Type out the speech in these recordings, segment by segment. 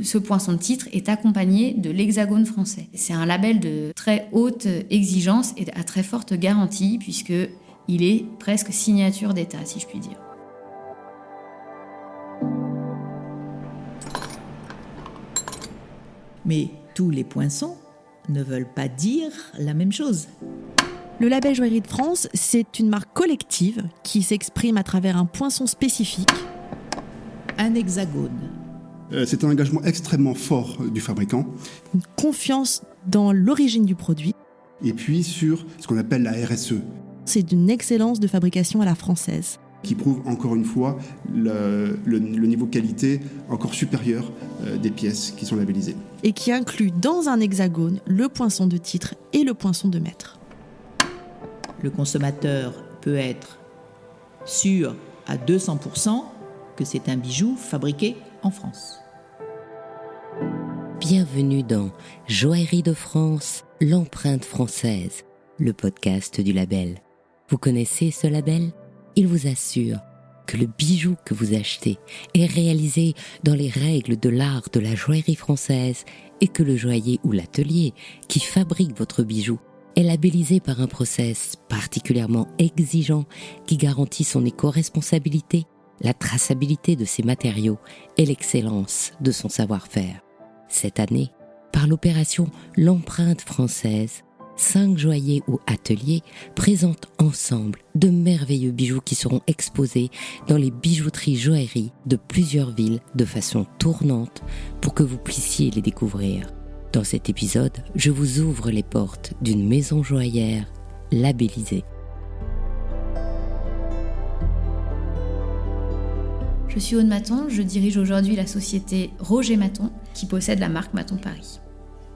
Ce poinçon de titre est accompagné de l'Hexagone français. C'est un label de très haute exigence et à très forte garantie, puisqu'il est presque signature d'État, si je puis dire. Mais tous les poinçons ne veulent pas dire la même chose. Le label Joaillerie de France, c'est une marque collective qui s'exprime à travers un poinçon spécifique. Un hexagone. C'est un engagement extrêmement fort du fabricant. Une confiance dans l'origine du produit. Et puis sur ce qu'on appelle la RSE. C'est d'une excellence de fabrication à la française. Qui prouve encore une fois le niveau qualité encore supérieur des pièces qui sont labellisées. Et qui inclut dans un hexagone le poinçon de titre et le poinçon de maître. Le consommateur peut être sûr à 200% que c'est un bijou fabriqué en France. Bienvenue dans Joaillerie de France, l'empreinte française, le podcast du label. Vous connaissez ce label ? Il vous assure que le bijou que vous achetez est réalisé dans les règles de l'art de la joaillerie française et que le joaillier ou l'atelier qui fabrique votre bijou est labellisé par un process particulièrement exigeant qui garantit son éco-responsabilité, la traçabilité de ses matériaux et l'excellence de son savoir-faire. Cette année, par l'opération L'empreinte française, 5 joailliers ou ateliers présentent ensemble de merveilleux bijoux qui seront exposés dans les bijouteries joailleries de plusieurs villes de façon tournante pour que vous puissiez les découvrir. Dans cet épisode, je vous ouvre les portes d'une maison joaillère labellisée. Je suis Aude Maton, je dirige aujourd'hui la société Roger Maton qui possède la marque Maton Paris.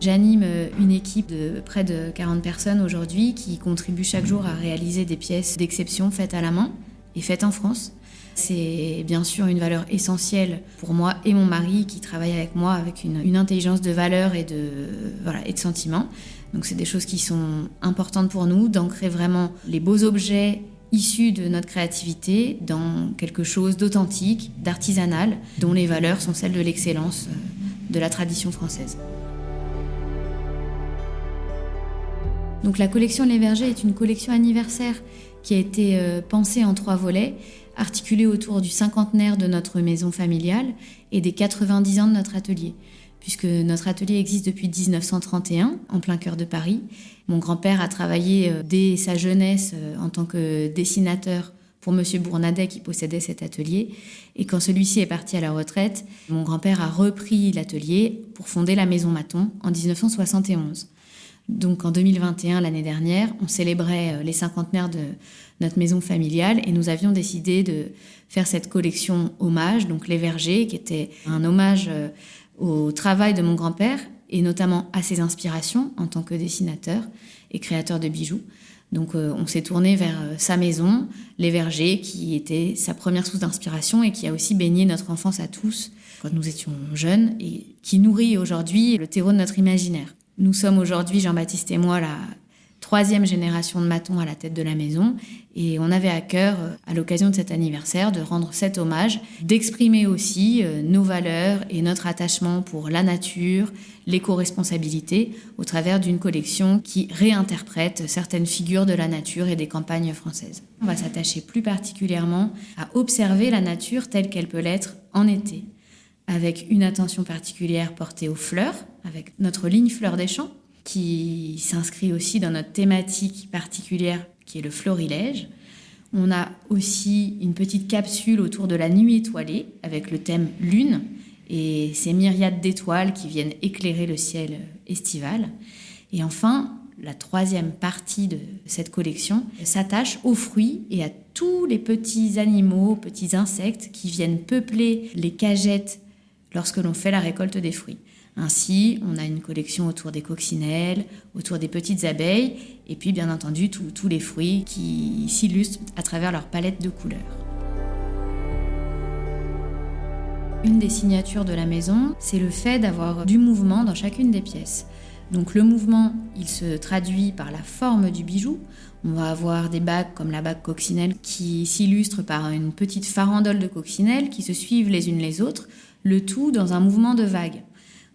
J'anime une équipe de près de 40 personnes aujourd'hui qui contribuent chaque jour à réaliser des pièces d'exception faites à la main et faites en France. C'est bien sûr une valeur essentielle pour moi et mon mari qui travaille avec moi avec une intelligence de valeur et de sentiments. Donc c'est des choses qui sont importantes pour nous, d'ancrer vraiment les beaux objets issus de notre créativité dans quelque chose d'authentique, d'artisanal, dont les valeurs sont celles de l'excellence de la tradition française. Donc la collection Les Vergers est une collection anniversaire qui a été pensée en 3 volets, articulée autour du cinquantenaire de notre maison familiale et des 90 ans de notre atelier. Puisque notre atelier existe depuis 1931, en plein cœur de Paris. Mon grand-père a travaillé dès sa jeunesse en tant que dessinateur pour Monsieur Bournadet qui possédait cet atelier. Et quand celui-ci est parti à la retraite, mon grand-père a repris l'atelier pour fonder la maison Maton en 1971. Donc en 2021, l'année dernière, on célébrait les cinquantenaires de notre maison familiale et nous avions décidé de faire cette collection hommage, donc Les Vergers, qui était un hommage au travail de mon grand-père et notamment à ses inspirations en tant que dessinateur et créateur de bijoux. Donc on s'est tourné vers sa maison, Les Vergers, qui était sa première source d'inspiration et qui a aussi baigné notre enfance à tous quand nous étions jeunes et qui nourrit aujourd'hui le terreau de notre imaginaire. Nous sommes aujourd'hui, Jean-Baptiste et moi, la 3e génération de Maton à la tête de la maison et on avait à cœur, à l'occasion de cet anniversaire, de rendre cet hommage, d'exprimer aussi nos valeurs et notre attachement pour la nature, l'éco-responsabilité au travers d'une collection qui réinterprète certaines figures de la nature et des campagnes françaises. On va s'attacher plus particulièrement à observer la nature telle qu'elle peut l'être en été, avec une attention particulière portée aux fleurs, avec notre ligne Fleurs des Champs, qui s'inscrit aussi dans notre thématique particulière qui est le florilège. On a aussi une petite capsule autour de la nuit étoilée avec le thème lune et ces myriades d'étoiles qui viennent éclairer le ciel estival. Et enfin, la 3e partie de cette collection s'attache aux fruits et à tous les petits animaux, petits insectes qui viennent peupler les cagettes lorsque l'on fait la récolte des fruits. Ainsi, on a une collection autour des coccinelles, autour des petites abeilles, et puis bien entendu tous les fruits qui s'illustrent à travers leur palette de couleurs. Une des signatures de la maison, c'est le fait d'avoir du mouvement dans chacune des pièces. Donc le mouvement, il se traduit par la forme du bijou. On va avoir des bagues comme la bague coccinelle qui s'illustre par une petite farandole de coccinelles qui se suivent les unes les autres, le tout dans un mouvement de vagues.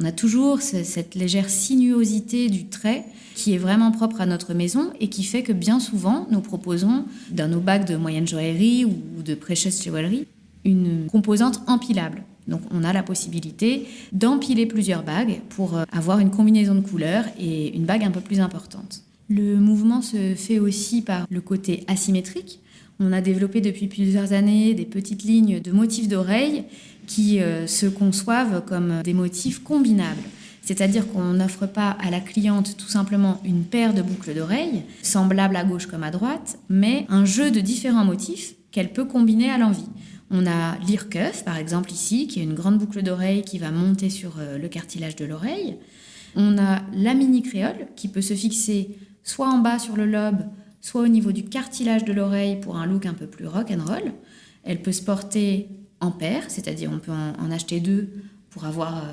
On a toujours cette légère sinuosité du trait qui est vraiment propre à notre maison et qui fait que bien souvent, nous proposons dans nos bagues de moyenne joaillerie ou de precious jewelry une composante empilable. Donc on a la possibilité d'empiler plusieurs bagues pour avoir une combinaison de couleurs et une bague un peu plus importante. Le mouvement se fait aussi par le côté asymétrique. On a développé depuis plusieurs années des petites lignes de motifs d'oreilles qui se conçoivent comme des motifs combinables. C'est-à-dire qu'on n'offre pas à la cliente tout simplement une paire de boucles d'oreilles, semblables à gauche comme à droite, mais un jeu de différents motifs qu'elle peut combiner à l'envie. On a l'ear cuff, par exemple ici, qui est une grande boucle d'oreille qui va monter sur le cartilage de l'oreille. On a la mini créole, qui peut se fixer soit en bas sur le lobe, soit au niveau du cartilage de l'oreille pour un look un peu plus rock'n'roll. Elle peut se porter en paire, c'est-à-dire on peut en acheter 2 pour avoir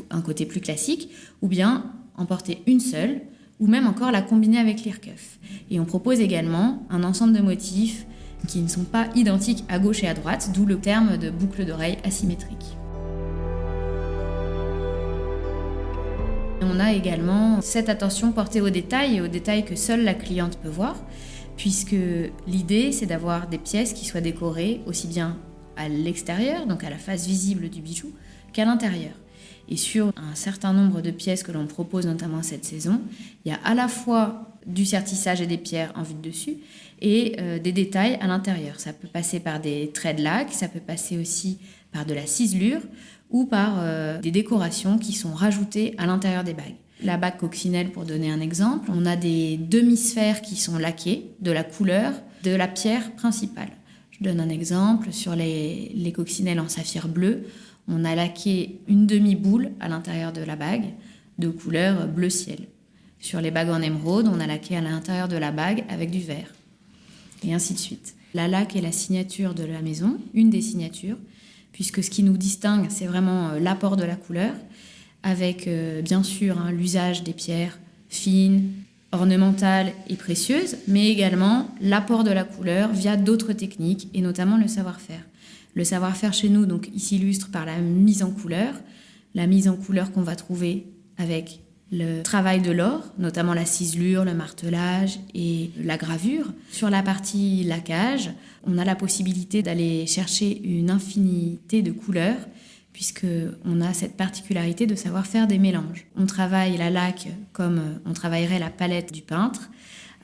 un côté plus classique, ou bien en porter une seule, ou même encore la combiner avec l'ear cuff. Et on propose également un ensemble de motifs qui ne sont pas identiques à gauche et à droite, d'où le terme de boucle d'oreille asymétrique. On a également cette attention portée aux détails et aux détails que seule la cliente peut voir, puisque l'idée c'est d'avoir des pièces qui soient décorées aussi bien à l'extérieur, donc à la face visible du bijou, qu'à l'intérieur. Et sur un certain nombre de pièces que l'on propose notamment cette saison, il y a à la fois du sertissage et des pierres en vue de dessus et des détails à l'intérieur. Ça peut passer par des traits de laque, ça peut passer aussi par de la ciselure ou par des décorations qui sont rajoutées à l'intérieur des bagues. La bague coccinelle, pour donner un exemple, on a des demi-sphères qui sont laquées de la couleur de la pierre principale. Je donne un exemple, sur les coccinelles en saphir bleu, on a laqué une demi-boule à l'intérieur de la bague de couleur bleu ciel. Sur les bagues en émeraude, on a laqué à l'intérieur de la bague avec du vert. Et ainsi de suite. La laque est la signature de la maison, une des signatures, puisque ce qui nous distingue, c'est vraiment l'apport de la couleur, avec bien sûr l'usage des pierres fines, ornementales et précieuses, mais également l'apport de la couleur via d'autres techniques, et notamment le savoir-faire. Le savoir-faire chez nous donc, il s'illustre par la mise en couleur qu'on va trouver avec le travail de l'or, notamment la ciselure, le martelage et la gravure. Sur la partie laquage, on a la possibilité d'aller chercher une infinité de couleurs, puisqu'on a cette particularité de savoir faire des mélanges. On travaille la laque comme on travaillerait la palette du peintre,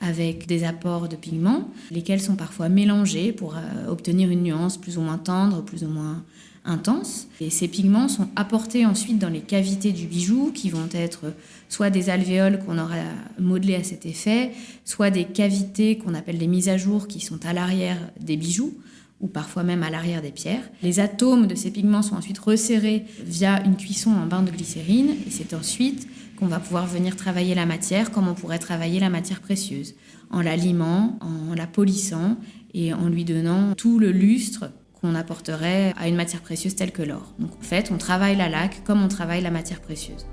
avec des apports de pigments, lesquels sont parfois mélangés pour obtenir une nuance plus ou moins tendre, plus ou moins intense. Et ces pigments sont apportés ensuite dans les cavités du bijou, qui vont être soit des alvéoles qu'on aura modelées à cet effet, soit des cavités qu'on appelle des mises à jour, qui sont à l'arrière des bijoux, ou parfois même à l'arrière des pierres. Les atomes de ces pigments sont ensuite resserrés via une cuisson en bain de glycérine, et c'est ensuite qu'on va pouvoir venir travailler la matière comme on pourrait travailler la matière précieuse, en la limant, en la polissant et en lui donnant tout le lustre qu'on apporterait à une matière précieuse telle que l'or. Donc en fait, on travaille la laque comme on travaille la matière précieuse.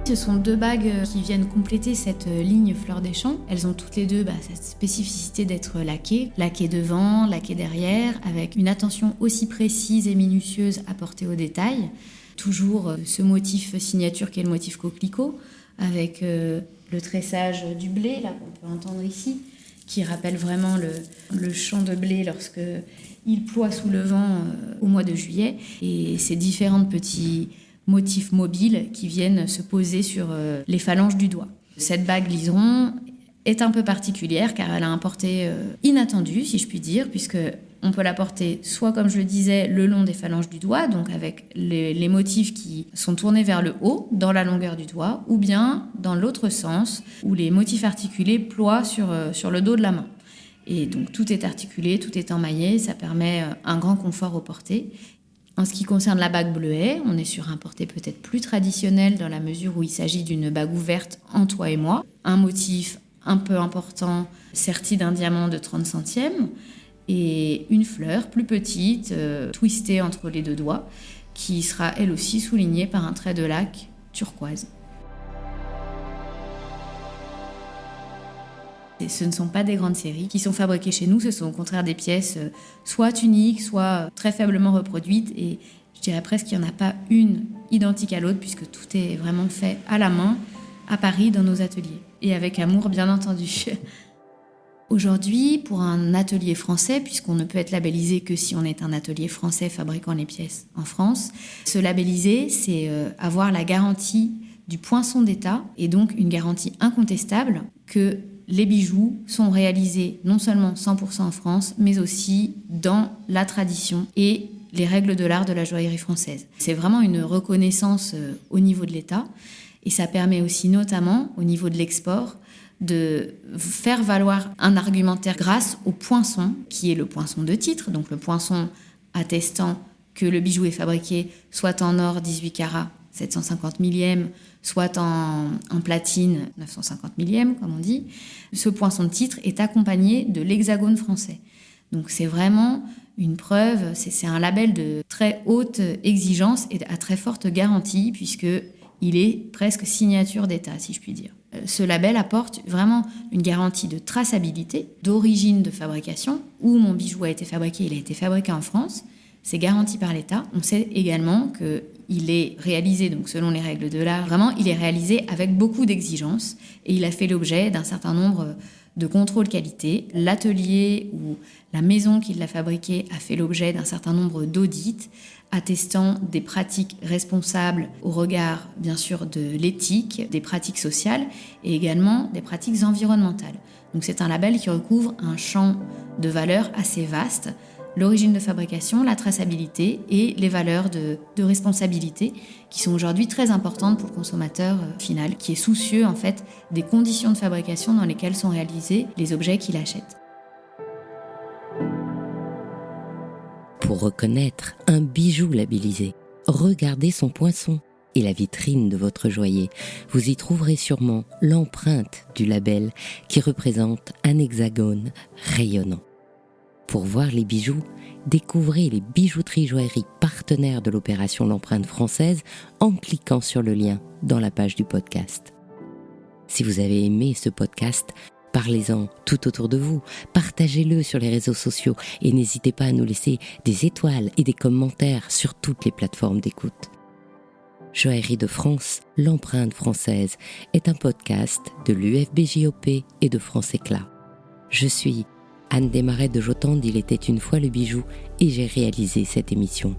Ce sont 2 bagues qui viennent compléter cette ligne fleur des champs. Elles ont toutes les 2 cette spécificité d'être laquées devant, laquées derrière, avec une attention aussi précise et minutieuse apportée aux détails. Toujours ce motif signature qui est le motif coquelicot, avec le tressage du blé là qu'on peut entendre ici, qui rappelle vraiment le champ de blé lorsque il ploie sous le vent au mois de juillet, et ces différents petits motifs mobiles qui viennent se poser sur les phalanges du doigt. Cette bague liseron est un peu particulière car elle a un porté inattendu, si je puis dire, puisque on peut la porter soit, comme je le disais, le long des phalanges du doigt, donc avec les motifs qui sont tournés vers le haut, dans la longueur du doigt, ou bien dans l'autre sens, où les motifs articulés ploient sur le dos de la main. Et donc tout est articulé, tout est emmaillé, ça permet un grand confort au porté. En ce qui concerne la bague bleuet, on est sur un porté peut-être plus traditionnel dans la mesure où il s'agit d'une bague ouverte en toi et moi, un motif un peu important serti d'un diamant de 30 centièmes et une fleur plus petite, twistée entre les 2 doigts, qui sera elle aussi soulignée par un trait de laque turquoise. ce ne sont pas des grandes séries qui sont fabriquées chez nous, ce sont au contraire des pièces soit uniques, soit très faiblement reproduites, et je dirais presque qu'il n'y en a pas une identique à l'autre, puisque tout est vraiment fait à la main, à Paris, dans nos ateliers, et avec amour, bien entendu. Aujourd'hui, pour un atelier français, puisqu'on ne peut être labellisé que si on est un atelier français fabriquant les pièces en France, se labelliser, c'est avoir la garantie du poinçon d'État, et donc une garantie incontestable que les bijoux sont réalisés non seulement 100% en France, mais aussi dans la tradition et les règles de l'art de la joaillerie française. C'est vraiment une reconnaissance au niveau de l'État, et ça permet aussi notamment au niveau de l'export de faire valoir un argumentaire grâce au poinçon, qui est le poinçon de titre, donc le poinçon attestant que le bijou est fabriqué soit en or 18 carats 750 millièmes, soit en platine 950 millièmes, comme on dit. Ce poinçon de titre est accompagné de l'hexagone français. Donc c'est vraiment une preuve, c'est un label de très haute exigence et à très forte garantie, puisqu'il est presque signature d'État, si je puis dire. Ce label apporte vraiment une garantie de traçabilité, d'origine de fabrication. Où mon bijou a été fabriqué, il a été fabriqué en France. C'est garanti par l'État. On sait également qu'il est réalisé, donc selon les règles de l'art, vraiment, il est réalisé avec beaucoup d'exigences et il a fait l'objet d'un certain nombre de contrôles qualité. L'atelier ou la maison qui l'a fabriqué a fait l'objet d'un certain nombre d'audits attestant des pratiques responsables au regard, bien sûr, de l'éthique, des pratiques sociales et également des pratiques environnementales. Donc c'est un label qui recouvre un champ de valeurs assez vaste, l'origine de fabrication, la traçabilité et les valeurs de responsabilité qui sont aujourd'hui très importantes pour le consommateur final, qui est soucieux en fait des conditions de fabrication dans lesquelles sont réalisés les objets qu'il achète. Pour reconnaître un bijou labellisé, regardez son poinçon et la vitrine de votre joaillier. Vous y trouverez sûrement l'empreinte du label qui représente un hexagone rayonnant. Pour voir les bijoux, découvrez les bijouteries joailleries partenaires de l'opération L'Empreinte Française en cliquant sur le lien dans la page du podcast. Si vous avez aimé ce podcast, parlez-en tout autour de vous, partagez-le sur les réseaux sociaux et n'hésitez pas à nous laisser des étoiles et des commentaires sur toutes les plateformes d'écoute. Joaillerie de France, L'Empreinte Française est un podcast de l'UFBJOP et de France Éclat. Je suis Anne Desmarais de Jotande, il était une fois le bijou et j'ai réalisé cette émission.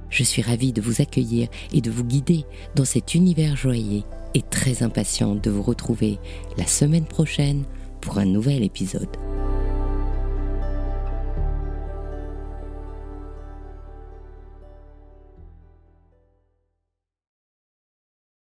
Je suis ravie de vous accueillir et de vous guider dans cet univers joaillier et très impatiente de vous retrouver la semaine prochaine pour un nouvel épisode.